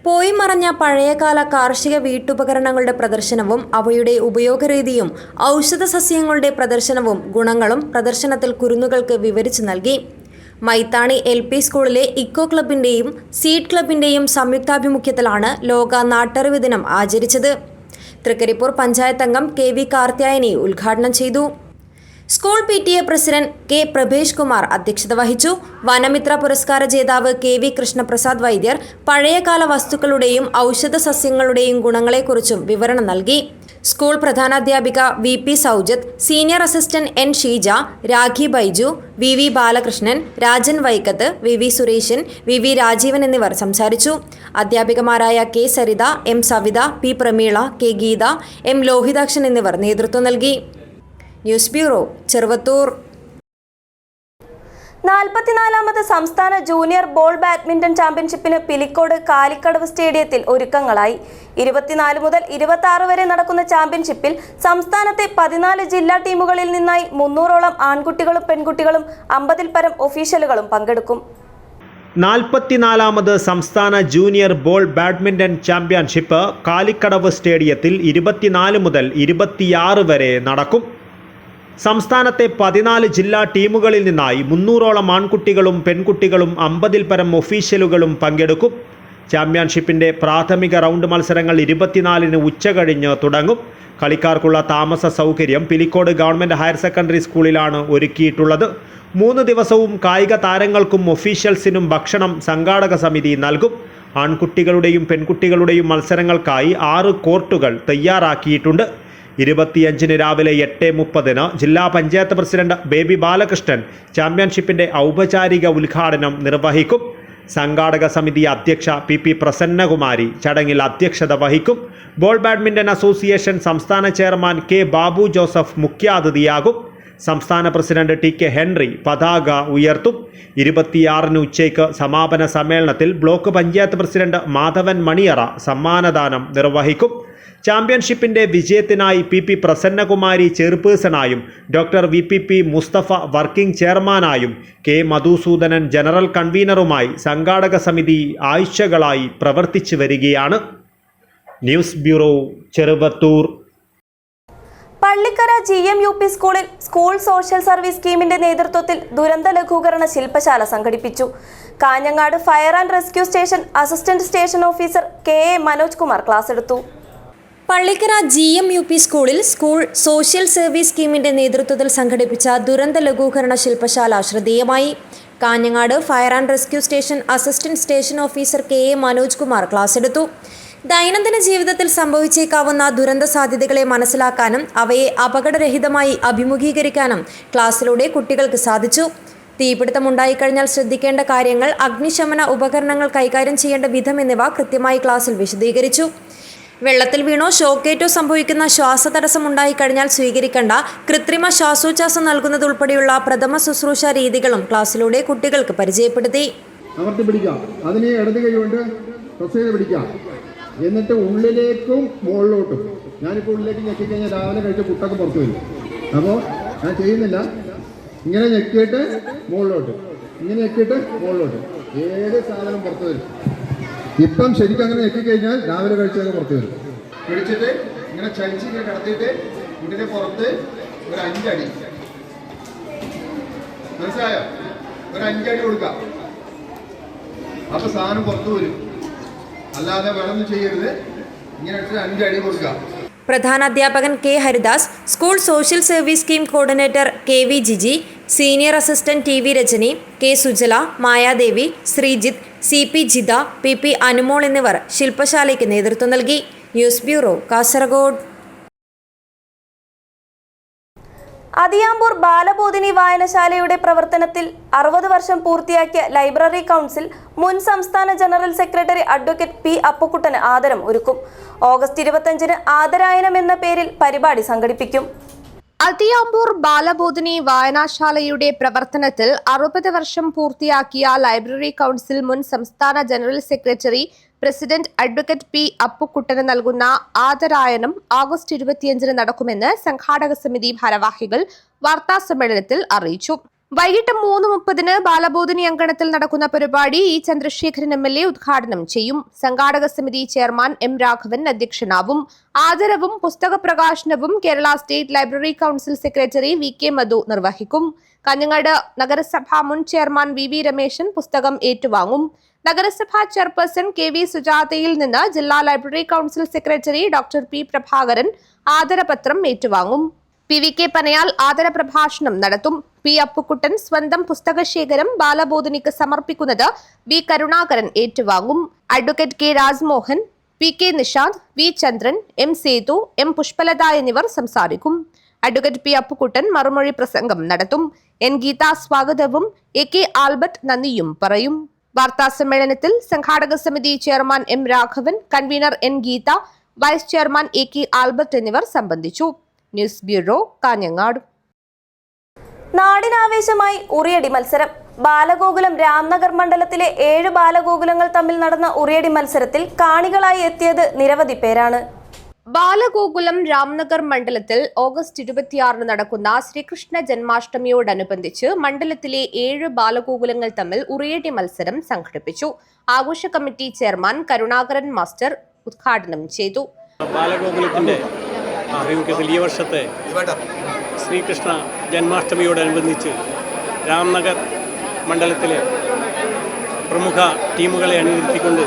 പോയി മറഞ്ഞ പഴയകാല കാർഷിക വീട്ടുപകരണങ്ങളുടെ പ്രദർശനവും അവയുടെ ഉപയോഗരീതിയും ഔഷധ സസ്യങ്ങളുടെ പ്രദർശനവും ഗുണങ്ങളും പ്രദർശനത്തിൽ കുരുന്നുകൾക്ക് വിവരിച്ചു നൽകി. മൈത്താണി LP സ്കൂളിലെ ഇക്കോ ക്ലബിൻ്റെയും സീഡ് ക്ലബിൻ്റെയും സംയുക്താഭിമുഖ്യത്തിലാണ് ലോക നാട്ടറിവ് ദിനം ആചരിച്ചത്. തൃക്കരിപ്പൂർ പഞ്ചായത്ത് അംഗം KV കാർത്യായനി ഉദ്ഘാടനം ചെയ്തു. School PTA president K Prabhesh Kumar അധ്യക്ഷത വഹിച്ചു. വനമിത്ര പുരസ്കാര ജേതാവ് KV കൃഷ്ണപ്രസാദ് വൈദ്യർ പഴയകാല വസ്തുക്കളുടെയും ഔഷധ സസ്യങ്ങളുടെയും ഗുണങ്ങളെക്കുറിച്ചും വിവരണം നൽകി. സ്കൂൾ പ്രധാനാധ്യാപിക VP Soujath, senior assistant N Sheeja, Rakhi Baiju, VV Balakrishnan, Rajan Vaikkath, VV Sureshan, VV Rajeevan എന്നിവർ സംസാരിച്ചു. അധ്യാപികമാരായ K Saritha, M Savitha, P Prameela, K Geetha, M Lohithakshan എന്നിവർ നേതൃത്വം നൽകി. News bureau, Cheruvathur. 44ാമത് സംസ്ഥാന ജൂനിയർ ബോൾ ബാഡ്മിന്റൺ ചാമ്പ്യൻഷിപ്പിന് പിലിക്കോട് കാലിക്കടവ് സ്റ്റേഡിയത്തിൽ ഒരുക്കങ്ങളായി. 24 മുതൽ 26 വരെ നടക്കുന്ന ചാമ്പ്യൻഷിപ്പിൽ സംസ്ഥാനത്തെ 14 ജില്ലാ ടീമുകളിൽ നിന്നായി 300ഓളം ആൺകുട്ടികളും പെൺകുട്ടികളും 50ൽ പരം ഒഫീഷ്യലുകളും പങ്കെടുക്കും. 44ാമത് സംസ്ഥാന junior ball badminton championship Kalikkadavu സ്റ്റേഡിയത്തിൽ 24 മുതൽ 26 വരെ നടക്കും. സംസ്ഥാനത്തെ 14 ജില്ലാ ടീമുകളിൽ നിന്നായി 300ഓളം ആൺകുട്ടികളും പെൺകുട്ടികളും 50ൽ പരം ഒഫീഷ്യലുകളും പങ്കെടുക്കും. ചാമ്പ്യൻഷിപ്പിൻ്റെ പ്രാഥമിക റൗണ്ട് മത്സരങ്ങൾ 24-ന് ഉച്ചകഴിഞ്ഞ് തുടങ്ങും. കളിക്കാർക്കുള്ള താമസ സൗകര്യം പിലിക്കോട് ഗവൺമെൻറ് ഹയർ സെക്കൻഡറി സ്കൂളിലാണ് ഒരുക്കിയിട്ടുള്ളത്. 3 ദിവസവും കായിക താരങ്ങൾക്കും ഒഫീഷ്യൽസിനും ഭക്ഷണം സംഘാടക സമിതി നൽകും. ആൺകുട്ടികളുടെയും പെൺകുട്ടികളുടെയും മത്സരങ്ങൾക്കായി 6 കോർട്ടുകൾ തയ്യാറാക്കിയിട്ടുണ്ട്. 25-ന് രാവിലെ 8:30-ന് ജില്ലാ പഞ്ചായത്ത് പ്രസിഡന്റ് ബേബി ബാലകൃഷ്ണൻ ചാമ്പ്യൻഷിപ്പിൻ്റെ ഔപചാരിക ഉദ്ഘാടനം നിർവഹിക്കും. സംഘാടക സമിതി അധ്യക്ഷ PP പ്രസന്നകുമാരി ചടങ്ങിൽ അധ്യക്ഷത വഹിക്കും. ബോൾ ബാഡ്മിൻ്റൺ അസോസിയേഷൻ സംസ്ഥാന ചെയർമാൻ K ബാബു ജോസഫ് മുഖ്യാതിഥിയാകും. സംസ്ഥാന പ്രസിഡന്റ് TK ഹെൻറി പതാക ഉയർത്തും. 26-ന് ഉച്ചയ്ക്ക് സമാപന സമ്മേളനത്തിൽ ബ്ലോക്ക് പഞ്ചായത്ത് പ്രസിഡന്റ് മാധവൻ മണിയറ സമ്മാനദാനം നിർവഹിക്കും. ചാമ്പ്യൻഷിപ്പിൻ്റെ വിജയത്തിനായി PP പ്രസന്നകുമാരി ചെയർപേഴ്സണായും ഡോക്ടർ VPP മുസ്തഫ വർക്കിംഗ് ചെയർമാനായും K മധുസൂദനൻ ജനറൽ കൺവീനറുമായി സംഘാടക സമിതി ആഴ്ചകളായി പ്രവർത്തിച്ചു വരികയാണ്. News bureau, Cheruvathur. Pallikkara GMUP സ്കൂളിൽ സ്കൂൾ സോഷ്യൽ സർവീസ് സ്കീമിന്റെ നേതൃത്വത്തിൽ ദുരന്ത ലഘൂകരണ ശില്പശാല സംഘടിപ്പിച്ചു. Kanhangad fire and rescue station assistant station officer KA Manoj Kumar class എടുത്തു. പള്ളിക്കര GMUP സ്കൂളിൽ സ്കൂൾ സോഷ്യൽ സർവീസ് സ്കീമിന്റെ നേതൃത്വത്തിൽ സംഘടിപ്പിച്ച ദുരന്ത ലഘൂകരണ ശില്പശാല ശ്രദ്ധേയമായി. Kanhangad fire and rescue station assistant station officer KA Manoj Kumar class എടുത്തു. ദൈനംദിന ജീവിതത്തിൽ സംഭവിച്ചേക്കാവുന്ന ദുരന്ത സാധ്യതകളെ മനസ്സിലാക്കാനും അവയെ അപകടരഹിതമായി അഭിമുഖീകരിക്കാനും ക്ലാസ്സിലൂടെ കുട്ടികൾക്ക് സാധിച്ചു. തീപിടുത്തമുണ്ടായിക്കഴിഞ്ഞാൽ ശ്രദ്ധിക്കേണ്ട കാര്യങ്ങൾ, അഗ്നിശമന ഉപകരണങ്ങൾ കൈകാര്യം ചെയ്യേണ്ട വിധം എന്നിവ കൃത്യമായി ക്ലാസ്സിൽ വിശദീകരിച്ചു. വെള്ളത്തിൽ വീണോ ഷോക്കേറ്റോ സംഭവിക്കുന്ന ശ്വാസതടസ്സം ഉണ്ടായിക്കഴിഞ്ഞാൽ സ്വീകരിക്കേണ്ട കൃത്രിമ ശ്വാസോച്ഛ്വാസം നൽകുന്നതുൾപ്പെടെയുള്ള പ്രഥമ ശുശ്രൂഷ രീതികളും ക്ലാസ്സിലൂടെ കുട്ടികൾക്ക് പരിചയപ്പെടുത്തി. അമർത്തി പിടിക്കാം, അതിനെ ഇടത് കൈ കൊണ്ട് പ്രസ് ചെയ്ത് പിടിക്കാം, എന്നിട്ട് ഉള്ളിലേക്കും മുകളിലോട്ടും. ഞാനിപ്പോൾ ഉള്ളിലേക്ക് ഞെക്കിക്കഴിഞ്ഞാൽ രാവിലെ കഴിച്ച പുട്ടൊക്കെ പുറത്തു വരും. അപ്പോൾ ഞാൻ ചെയ്യുന്നില്ല, ഇങ്ങനെ ഞെക്കിയിട്ട് മുകളിലോട്ട്, ഇങ്ങനെ ഞെക്കിയിട്ട് മുകളിലോട്ട്, ഏത് സാധനം പുറത്തു വരും. ഇപ്പം ശരിക്കും അങ്ങനെ ഞെക്കിക്കഴിഞ്ഞാൽ രാവിലെ കഴിച്ചതൊക്കെ പുറത്ത് വരും. പിടിച്ചിട്ട് ഇങ്ങനെ ചലിച്ച് ഇങ്ങനെ കിടത്തിയിട്ട് ഇതിൻ്റെ പുറത്ത് ഒരു 5 അടി, മനസ്സിലായോ? ഒരു 5 അടി കൊടുക്കാം, അപ്പൊ സാധനം പുറത്തു വരും. അല്ലാതെ വേണമെന്ന് ചെയ്യരുത്, ഇങ്ങനെ 5 അടി കൊടുക്കാം. പ്രധാനാധ്യാപകൻ K Haridas, school social service scheme coordinator KV Jiji, senior assistant TV Rajani, K Sujala, Mayadevi, Sreejith, CP Jitha, PP Anumol എന്നിവർ ശില്പശാലയ്ക്ക് നേതൃത്വം നൽകി. News bureau, Kasaragod. അതിയാമ്പൂർ ബാലബോധിനി വായനശാലയുടെ പ്രവർത്തനത്തിൽ 60 വർഷം പൂർത്തിയാക്കിയ ലൈബ്രറി കൗൺസിൽ മുൻ സംസ്ഥാന ജനറൽ സെക്രട്ടറി അഡ്വക്കേറ്റ് P അപ്പുക്കുട്ടന് ആദരം ഒരുക്കും. ഓഗസ്റ്റ് 25-ന് ആദരായനം എന്ന പേരിൽ പരിപാടി സംഘടിപ്പിക്കും. അതിയാമ്പൂർ ബാലബോധിനി വായനശാലയുടെ പ്രവർത്തനത്തിൽ 60 വർഷം പൂർത്തിയാക്കിയ ലൈബ്രറി കൗൺസിൽ മുൻ സംസ്ഥാന general secretary president advocate P അപ്പുക്കുട്ടന് നൽകുന്ന ആദരായനം ഓഗസ്റ്റ് 25-ന് നടക്കുമെന്ന് സംഘാടക സമിതി ഭാരവാഹികൾ വാർത്താസമ്മേളനത്തിൽ അറിയിച്ചു. വൈകിട്ട് 3:30 ബാലബോധിനി അങ്കണത്തിൽ നടക്കുന്ന പരിപാടി ഇ ചന്ദ്രശേഖരൻ MLA ഉദ്ഘാടനം ചെയ്യും. സംഘാടക സമിതി ചെയർമാൻ M. രാഘവൻ അധ്യക്ഷനാവും. ആദരവും പുസ്തക പ്രകാശനവും Kerala state library council secretary VK മധു നിർവഹിക്കും. കാഞ്ഞങ്ങാട് നഗരസഭാ മുൻ ചെയർമാൻ VV രമേശൻ പുസ്തകം ഏറ്റുവാങ്ങും. നഗരസഭാ ചെയർപേഴ്സൺ KV സുജാതയിൽ നിന്ന് ജില്ലാ library council secretary doctor P. Prabhakaran ആദരപത്രം ഏറ്റുവാങ്ങും. PVK പനയാൽ ആദര പ്രഭാഷണം നടത്തും. P. അപ്പുക്കുട്ടൻ സ്വന്തം പുസ്തകശേഖരം ബാലബോധിനിക്ക് സമർപ്പിക്കുന്നത് V. കരുണാകരൻ ഏറ്റുവാങ്ങും. Advocate K. Rajmohan, PK Nishanth, V. Chandran, M. Sethu, M. Pushpalatha എന്നിവർ സംസാരിക്കും. Advocate P. അപ്പുക്കുട്ടൻ മറുമൊഴി പ്രസംഗം നടത്തും. N. ഗീത സ്വാഗതവും AK. ആൽബർട്ട് നന്ദിയും പറയും. വാർത്താ സമ്മേളനത്തിൽ സംഘാടക സമിതി chairman M. Raghavan, convener N. Geetha, vice chairman AK. Albert എന്നിവർ സംബന്ധിച്ചു. News bureau, Kanhangad. നാടിനാവേശമായി ഉറിയടി മത്സരം. ബാലഗോകുലം രാംനഗർ മണ്ഡലത്തിലെ 7 ബാലഗോകുലങ്ങൾ തമ്മിൽ നടന്ന ഉറിയടി മത്സരത്തിൽ കാണികളായി എത്തിയത് നിരവധി പേരാണ്. ബാലഗോകുലം രാംനഗർ മണ്ഡലത്തിൽ ഓഗസ്റ്റ് 26 നടക്കുന്ന ശ്രീകൃഷ്ണ ജന്മാഷ്ടമിയോടനുബന്ധിച്ച് മണ്ഡലത്തിലെ 7 ബാലഗോകുലങ്ങൾ തമ്മിൽ ഉറിയടി മത്സരം സംഘടിപ്പിച്ചു. ആഘോഷ കമ്മിറ്റി ചെയർമാൻ കരുണാകരൻ മാസ്റ്റർ ഉദ്ഘാടനം ചെയ്തു. ബാലഗോകുലത്തിന്റെ ആഭിമുഖ്യത്തിൽ ഈ വർഷത്തെ ശ്രീകൃഷ്ണ ജന്മാഷ്ടമിയോടനുബന്ധിച്ച് രാംനഗർ മണ്ഡലത്തിലെ പ്രമുഖ ടീമുകളെ അണിനിരത്തിക്കൊണ്ട്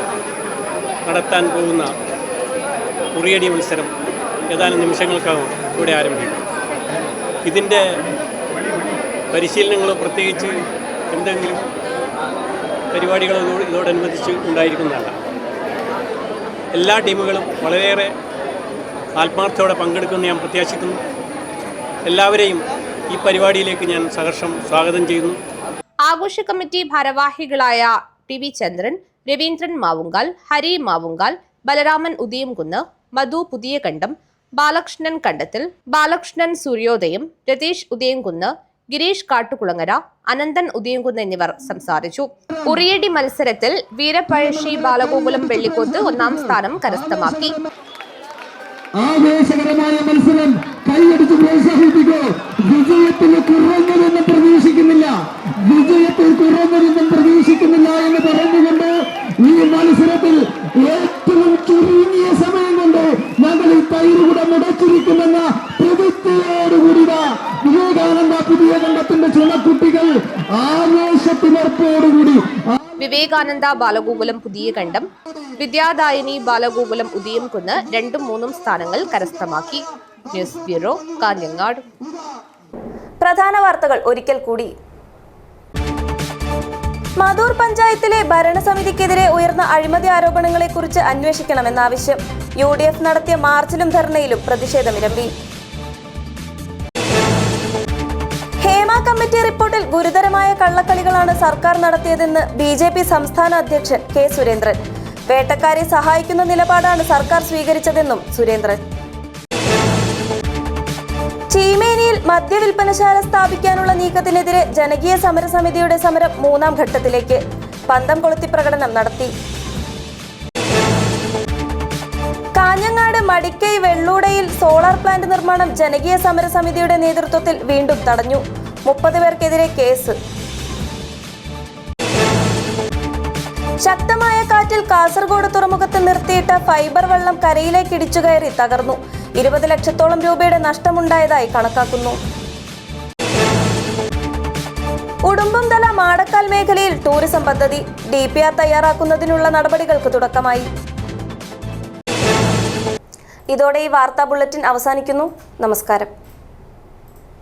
നടത്താൻ പോകുന്ന ഉറിയടി മത്സരം ഏതാനും നിമിഷങ്ങൾക്കകം ഇവിടെ ആരംഭിക്കും. ഇതിൻ്റെ പരിശീലനങ്ങളോ പ്രത്യേകിച്ച് എന്തെങ്കിലും പരിപാടികളോ ഇതോടനുബന്ധിച്ച് ഉണ്ടായിരിക്കുന്നതല്ല. എല്ലാ ടീമുകളും വളരെയേറെ ആത്മാർത്ഥത്തോടെ പങ്കെടുക്കുമെന്ന് ഞാൻ പ്രത്യാശിക്കുന്നു. എല്ലാവരെയും ഈ പരിപാടിയിലേക്ക് ഞാൻ സഹർഷം സ്വാഗതം ചെയ്യുന്നു. ആഘോഷ കമ്മിറ്റി ഭാരവാഹികളായ TV ചന്ദ്രൻ, രവീന്ദ്രൻ മാവുങ്കാൽ, ഹരി മാവുങ്കാൽ, ബലരാമൻ ഉദയംകുന്ന്, മധു പുതിയകണ്ഠം, ബാലകൃഷ്ണൻ കണ്ടത്തിൽ, ബാലകൃഷ്ണൻ സൂര്യോദയം, രതീഷ് ഉദയംകുന്ന്, ഗിരീഷ് കാട്ടുകുളങ്ങര, അനന്തൻ ഉദയംകുന്ന് എന്നിവർ സംസാരിച്ചു. ഉറിയടി മത്സരത്തിൽ വീരപഴശ്ശി ബാലഗോകുലം വെള്ളിക്കോത്ത് 1ാം സ്ഥാനം കരസ്ഥമാക്കി. ആവേശകരമായ മത്സരം കൈയടിച്ച് പ്രോത്സാഹിപ്പിക്കൂ. വിജയത്തിൽ കുറഞ്ഞതൊന്നും പ്രതീക്ഷിക്കുന്നില്ല എന്ന് പറഞ്ഞുകൊണ്ട് ഈ മത്സരത്തിൽ ഏറ്റവും ചുരുങ്ങിയ സമയം കൊണ്ട് ഞങ്ങൾ ഈ തൈരുകൂടെ മുടച്ചിരിക്കുമെന്ന പ്രതിജ്ഞയോടുകൂടി വിവേകാനന്ദ പുതിയ കണ്ടത്തിന്റെ ചുണക്കുട്ടികൾ ആവേശത്തിനർപ്പോടുകൂടി വിവേകാനന്ദ ബാലഗോകുലം പുതിയ കണ്ടം, വിദ്യാദായിനി ബാലഗോകുലം ഉദയംകുന്ന് 2ഉം 3ഉം സ്ഥാനങ്ങൾ കരസ്ഥമാക്കി. News bureau, Kanhangad. പ്രധാന വാർത്തകൾ ഒരിക്കൽ കൂടി. മധൂർ പഞ്ചായത്തിലെ ഭരണസമിതിക്കെതിരെ ഉയർന്ന അഴിമതി ആരോപണങ്ങളെക്കുറിച്ച് അന്വേഷിക്കണമെന്നാവശ്യം. UDF നടത്തിയ മാർച്ചിലും ധർണയിലും പ്രതിഷേധമിരമ്പി. ഹേമ കമ്മിറ്റി റിപ്പോർട്ടിൽ ഗുരുതരമായ കള്ളക്കളികളാണ് സർക്കാർ നടത്തിയതെന്ന് BJP സംസ്ഥാന അധ്യക്ഷൻ K. സുരേന്ദ്രൻ. വേട്ടക്കാരെ സഹായിക്കുന്ന നിലപാടാണ് സർക്കാർ സ്വീകരിച്ചതെന്നും സുരേന്ദ്രൻ. ചീമേനിയിൽ മദ്യവിൽപ്പനശാല സ്ഥാപിക്കാനുള്ള നീക്കത്തിനെതിരെ ജനകീയ സമരസമിതിയുടെ സമരം 3ാം ഘട്ടത്തിലേക്ക്. പന്തം കൊളുത്തി പ്രകടനം നടത്തി. കാഞ്ഞങ്ങാട് മടിക്കൈ വെള്ളൂടയിൽ സോളാർ പ്ലാന്റ് നിർമ്മാണം ജനകീയ സമരസമിതിയുടെ നേതൃത്വത്തിൽ വീണ്ടും തടഞ്ഞു. 30 പേർക്കെതിരെ കേസ്. ശക്തമായ കാറ്റിൽ കാസർഗോഡ് തുറമുഖത്ത് നിർത്തിയിട്ട ഫൈബർ വള്ളം കരയിലേക്ക് ഇടിച്ചുകയറി തകർന്നു. 20 ലക്ഷത്തോളം രൂപയുടെ നഷ്ടമുണ്ടായതായി കണക്കാക്കുന്നു. ഉടുമ്പുംതല മാടക്കാൽ മേഖലയിൽ ടൂറിസം പദ്ധതി DPR തയ്യാറാക്കുന്നതിനുള്ള നടപടികൾക്ക് തുടക്കമായി. ഇതോടെ ഈ വാർത്താ ബുള്ളറ്റിൻ അവസാനിക്കുന്നു. നമസ്കാരം.